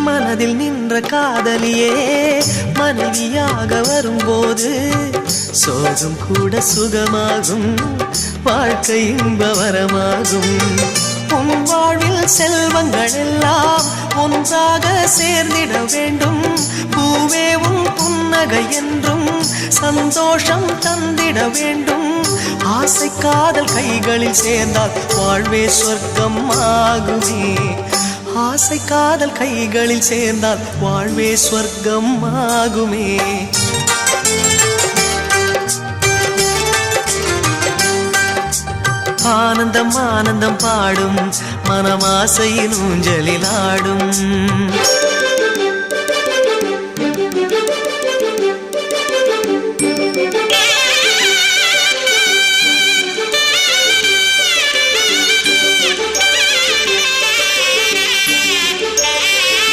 மனதில் நின்ற காதலியே மனைவியாக வரும்போது சோகம் கூட சுகமாகும், வாழ்க்கை இன்பவரமாகும். உன் வாழ்வில் செல்வங்கள் எல்லாம் ஒன்றாக சேர்ந்திட வேண்டும். பூவே உன் புன்னகை என்றும் சந்தோஷம் தந்திட வேண்டும். ஆசை காதல் கைகளில் சேர்ந்தால் வாழ்வே சொர்க்கம் ஆகுமே. ஆசை காதல் கைகளில் சேர்ந்தால் வாழ்வே சொர்க்கம் ஆகுமே. ஆனந்தம் ஆனந்தம் பாடும் மனமாசையின் ஊஞ்சலில் ஆடும்.